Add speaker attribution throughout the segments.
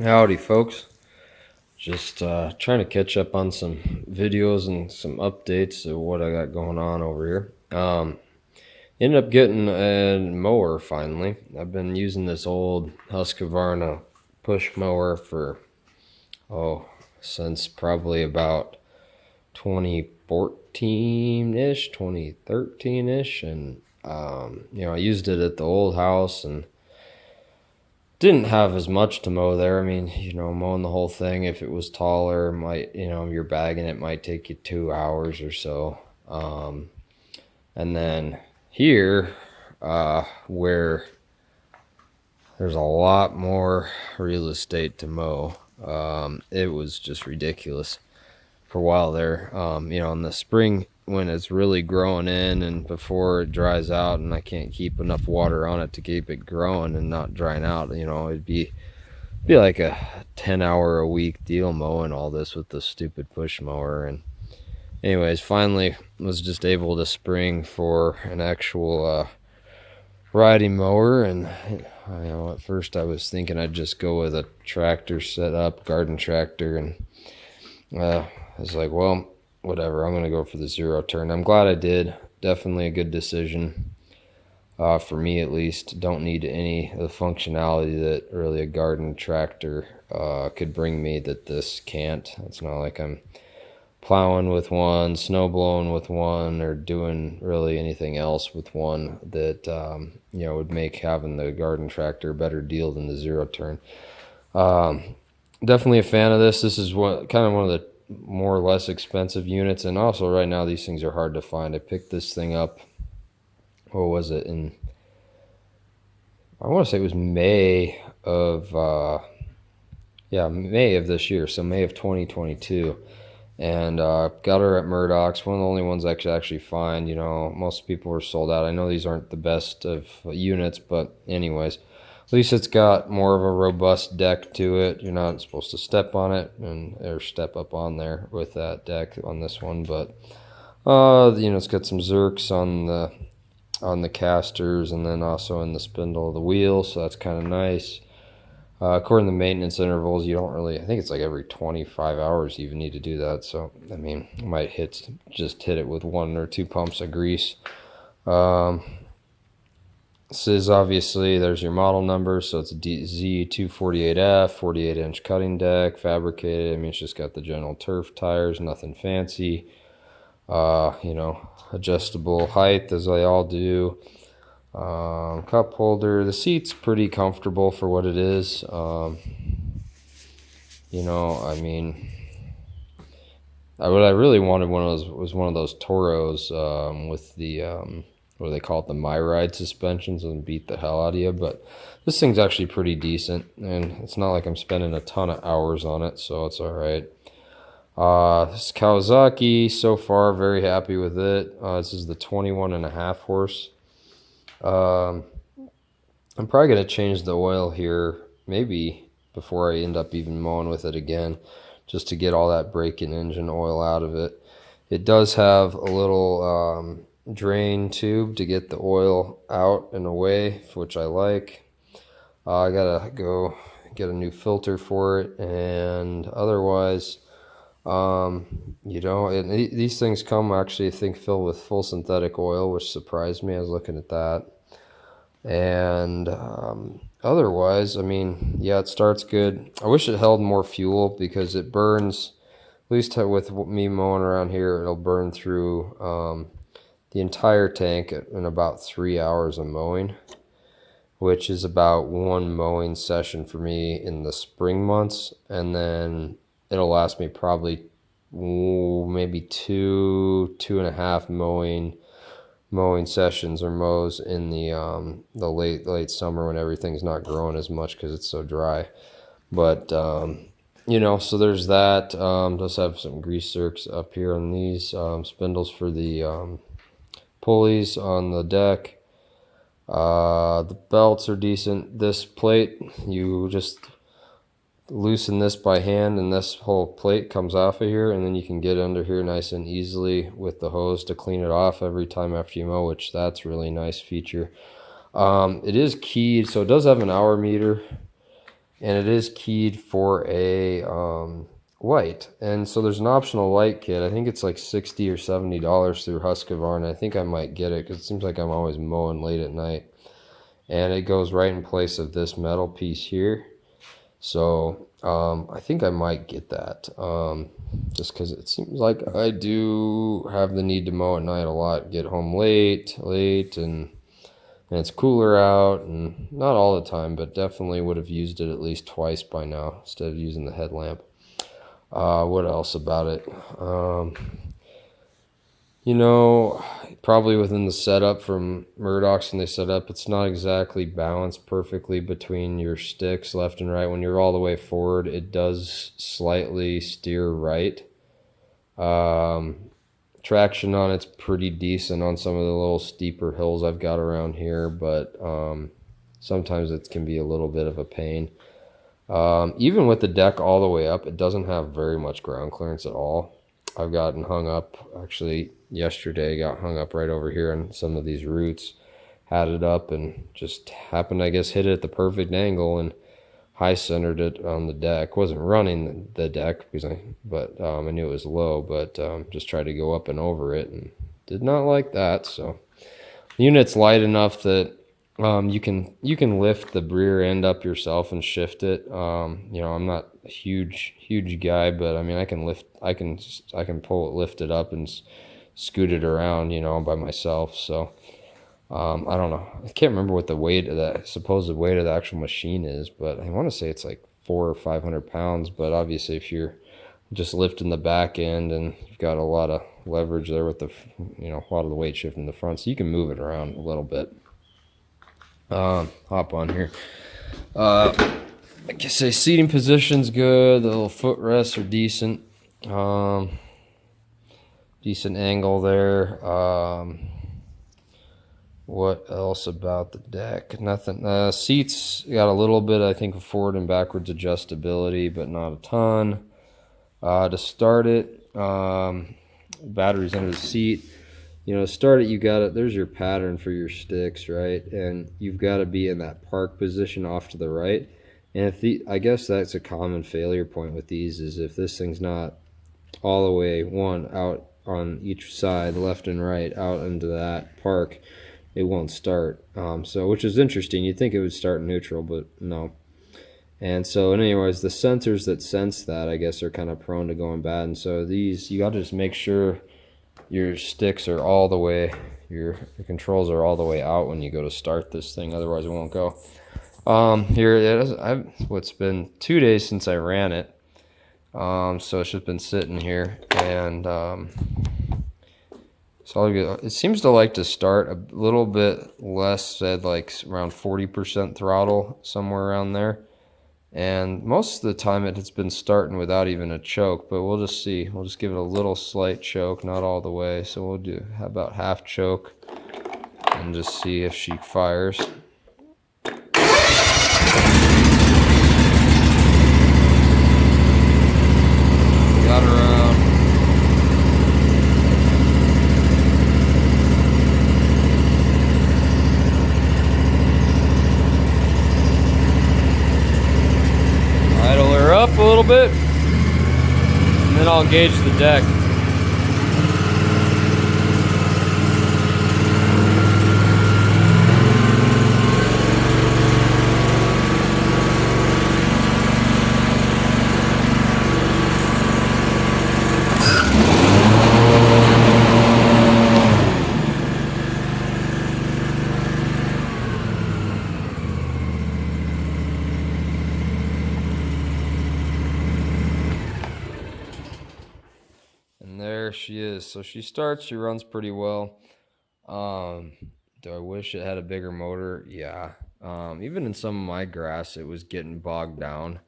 Speaker 1: Howdy, folks. Just trying to catch up on some videos and some updates of what I got going on over here. Ended up getting a mower finally. I've been using this old Husqvarna push mower for, since probably about 2014-ish, 2013-ish. And, I used it at the old house and didn't have as much to mow there. I mean, mowing the whole thing, if it was taller, might, you're bagging it, might take you 2 hours or so. And then here, where there's a lot more real estate to mow, it was just ridiculous for a while there. In the spring, when it's really growing in and before it dries out and I can't keep enough water on it to keep it growing and not drying out, it'd be like a 10-hour a week deal mowing all this with the stupid push mower. And anyways, finally was just able to spring for an actual riding mower. And at first I was thinking I'd just go with a tractor setup, garden tractor, and I was like, well, whatever, I'm going to go for the Zero Turn. I'm glad I did. Definitely a good decision. For me, at least. Don't need any of the functionality that really a garden tractor could bring me that this can't. It's not like I'm plowing with one, snow blowing with one, or doing really anything else with one that would make having the garden tractor a better deal than the Zero Turn. Definitely a fan of this. This is one of the more or less expensive units, and also right now these things are hard to find. I picked this thing up, what was it, I want to say it was May of this year, so May of 2022. And got her at Murdoch's, one of the only ones I could actually find. Most people were sold out. I know these aren't the best of units, but anyways, at least it's got more of a robust deck to it. You're not supposed to step on it or step up on there with that deck on this one, but it's got some Zerks on the casters and then also in the spindle of the wheel, so that's kind of nice. According to maintenance intervals, you don't really, I think it's like every 25 hours you even need to do that. So, I mean, you might just hit it with 1 or 2 pumps of grease. This is obviously, there's your model number. So it's a Z248F, 48-inch cutting deck, fabricated. I mean, it's just got the general turf tires, nothing fancy. Adjustable height as they all do. Cup holder. The seat's pretty comfortable for what it is. I mean, what I really wanted was one of those Toros with the what do they call it, the My Ride suspensions, and beat the hell out of you. But this thing's actually pretty decent, and it's not like I'm spending a ton of hours on it, so it's all right. This Kawasaki, so far, very happy with it. This is the 21.5 horse. I'm probably going to change the oil here, maybe before I end up even mowing with it again, just to get all that brake and engine oil out of it. It does have a little drain tube to get the oil out and away, which I like. I gotta go get a new filter for it, and otherwise, these things come actually, I think, filled with full synthetic oil, which surprised me. I was looking at that. And otherwise, I mean, yeah, it starts good. I wish it held more fuel because it burns, at least with me mowing around here, it'll burn through the entire tank in about 3 hours of mowing, which is about 1 mowing session for me in the spring months. And then it'll last me probably maybe 2.5 mowing sessions or mows in the late summer when everything's not growing as much because it's so dry. But so there's that. Does have some grease zerks up here on these spindles for the pulleys on the deck. The belts are decent. This plate, you just loosen this by hand and this whole plate comes off of here, and then you can get under here nice and easily with the hose to clean it off every time after you mow, which that's really nice feature. It is keyed, so it does have an hour meter. and it is keyed for a light. And so there's an optional light kit. I think it's like $60 or $70 through Husqvarna. I think I might get it because it seems like I'm always mowing late at night. And it goes right in place of this metal piece here. So I think I might get that just because it seems like I do have the need to mow at night a lot. Get home late, and it's cooler out, and not all the time, but definitely would have used it at least twice by now instead of using the headlamp. What else about it? You know, probably within the setup from Murdoch's when they set up, it's not exactly balanced perfectly between your sticks left and right. When you're all the way forward, it does slightly steer right. Traction on it's pretty decent on some of the little steeper hills I've got around here, but sometimes it can be a little bit of a pain. Even with the deck all the way up, it doesn't have very much ground clearance at all. I've gotten hung up, actually yesterday got hung up right over here on some of these roots, had it up and just happened, I guess, hit it at the perfect angle and high centered it on the deck. Wasn't running the deck because I knew it was low, but just tried to go up and over it and did not like that. So the unit's light enough that you can lift the rear end up yourself and shift it. You know, I'm not a huge guy, but I mean, I can pull it, lift it up and scoot it around, you know, by myself. So I don't know. I can't remember what the weight of the supposed weight of the actual machine is, but I want to say it's like 400 or 500 pounds. But obviously, if you're just lifting the back end and you've got a lot of leverage there with the, you know, a lot of the weight shifting the front, so you can move it around a little bit. Hop on here. I guess say seating position's good. The little footrests are decent. Decent angle there. What else about the deck? Nothing. Seats got a little bit, I think, of forward and backwards adjustability, but not a ton. To start it, batteries under the seat. You know, to start it, you got it. There's your pattern for your sticks, right? And you've got to be in that park position off to the right. And I guess that's a common failure point with these is if this thing's not all the way out on each side, left and right, out into that park, it won't start. So, which is interesting. You'd think it would start neutral, but no. And so, anyways, the sensors that sense that, I guess, are kind of prone to going bad. And so these, you got to just make sure your sticks are all the way, your controls are all the way out when you go to start this thing. Otherwise, it won't go. Here it is. It's been 2 days since I ran it. So it's just been sitting here, and so it seems to like to start a little bit less, said like around 40% throttle, somewhere around there. And most of the time it has been starting without even a choke, but we'll just see. We'll just give it a little slight choke, not all the way. So we'll do about half choke and just see if she fires. Got her out. Idle her up a little bit, and then I'll gauge the deck. There she is. So she starts, she runs pretty well. Do I wish it had a bigger motor? Yeah. Even in some of my grass, it was getting bogged down.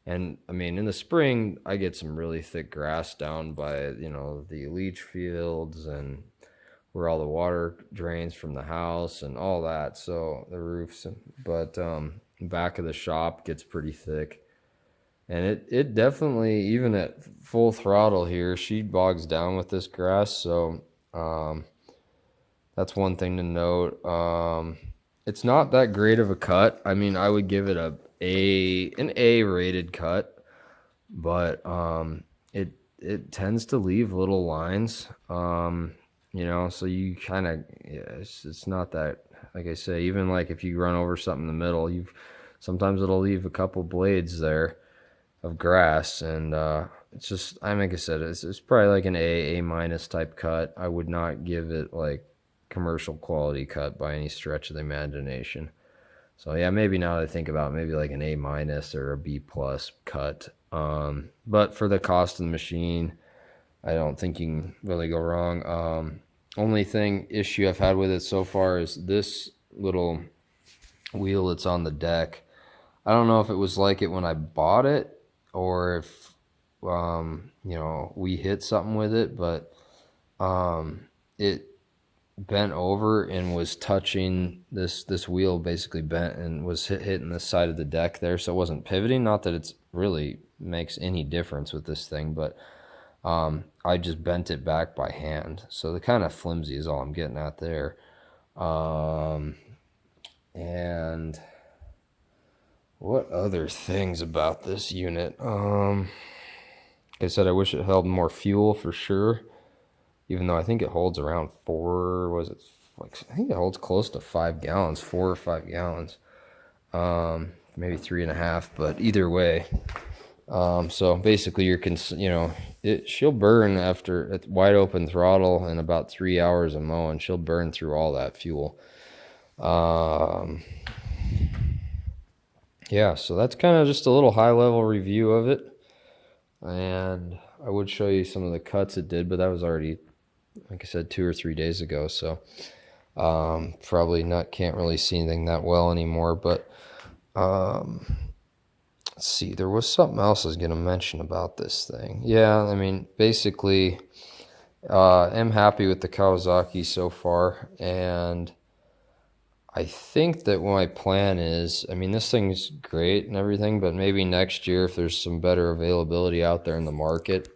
Speaker 1: And I mean, in the spring, I get some really thick grass down by, you know, the leach fields and where all the water drains from the house and all that. So the roofs, but back of the shop gets pretty thick. And it definitely, even at full throttle here, she bogs down with this grass. So that's one thing to note. It's not that great of a cut. I mean, I would give it a an A rated cut, but it tends to leave little lines. You know, so you kind of, yeah, it's not that, like I say, even like if you run over something in the middle, sometimes it'll leave a couple blades there of grass, and it's just, I mean, like I said, it's probably like an A minus type cut. I would not give it like commercial quality cut by any stretch of the imagination. So yeah, maybe now that I think about it, maybe like an A minus or a B plus cut. But for the cost of the machine, I don't think you can really go wrong. Only issue I've had with it so far is this little wheel that's on the deck. I don't know if it was like it when I bought it, or if you know, we hit something with it, but it bent over and was touching this wheel, basically bent and was hitting the side of the deck there, so it wasn't pivoting. Not that it's really makes any difference with this thing, but I just bent it back by hand, so the kind of flimsy is all I'm getting at there. And what other things about this unit? Like I said, I wish it held more fuel for sure, even though I think it holds around I think it holds close to 5 gallons, 4 or 5 gallons, maybe 3.5, but either way. So basically she'll burn after wide open throttle in about 3 hours of mowing. She'll burn through all that fuel. Yeah, so that's kind of just a little high level review of it. And I would show you some of the cuts it did, but that was already, like I said, 2 or 3 days ago. So can't really see anything that well anymore. But let's see, there was something else I was going to mention about this thing. Yeah, I mean, basically, I'm happy with the Kawasaki so far, and I think that my plan is, I mean, this thing's great and everything, but maybe next year, if there's some better availability out there in the market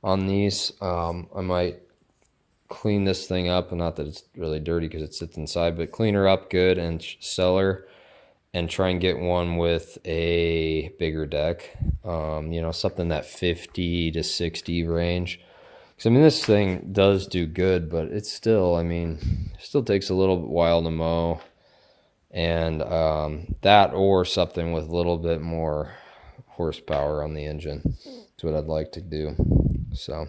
Speaker 1: on these, I might clean this thing up. And not that it's really dirty because it sits inside, but clean her up good and sell her and try and get one with a bigger deck, you know, something that 50 to 60 range. Because, I mean, this thing does do good, but it's still, I mean, still takes a little while to mow. And that or something with a little bit more horsepower on the engine. That's what I'd like to do. So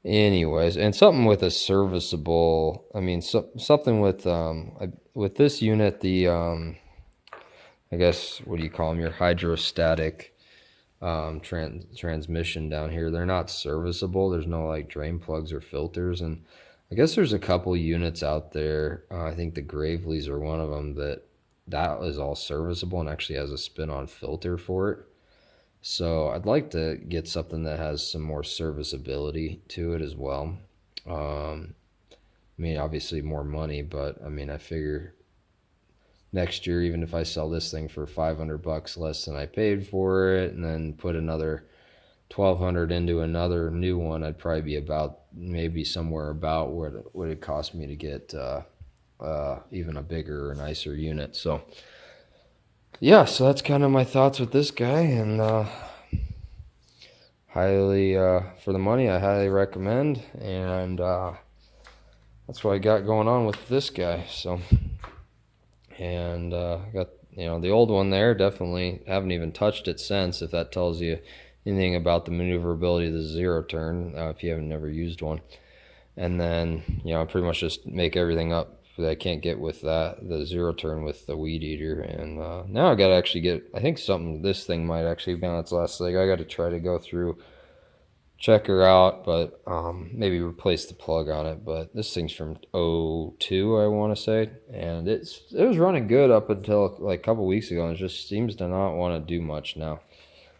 Speaker 1: anyways, and something with a serviceable, I mean, something with this unit, the I guess, what do you call them, your hydrostatic transmission down here, they're not serviceable. There's no like drain plugs or filters, and I guess there's a couple units out there, I think the Gravely's are one of them, that is all serviceable and actually has a spin-on filter for it. So I'd like to get something that has some more serviceability to it as well. I mean, obviously more money, but I mean, I figure next year, even if I sell this thing for $500 less than I paid for it, and then put another $1,200 into another new one, I'd probably be about maybe somewhere about what it would cost me to get even a bigger or nicer unit. So yeah, so that's kind of my thoughts with this guy, and highly for the money, I highly recommend, and that's what I got going on with this guy. So, and got, you know, the old one there, definitely haven't even touched it since, if that tells you anything about the maneuverability of the Zero Turn, if you haven't never used one. And then, you know, I pretty much just make everything up that I can't get with the Zero Turn with the Weed Eater. And now I got to actually get, I think this thing might actually be on its last leg. I got to try to go through, check her out, but maybe replace the plug on it. But this thing's from 2002, I want to say, and it was running good up until like a couple weeks ago, and it just seems to not want to do much now.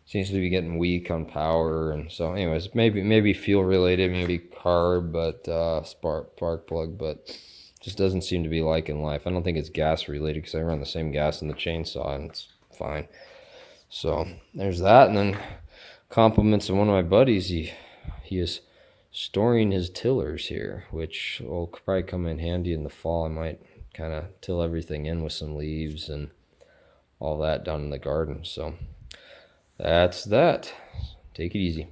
Speaker 1: Seems to be getting weak on power, and so anyways, maybe fuel related, maybe carb, but spark plug, but just doesn't seem to be liking life. I don't think it's gas related, because I run the same gas in the chainsaw and it's fine. So there's that. And then compliments of one of my buddies, he is storing his tillers here, which will probably come in handy in the fall. I might kind of till everything in with some leaves and all that done in the garden. So that's that. Take it easy.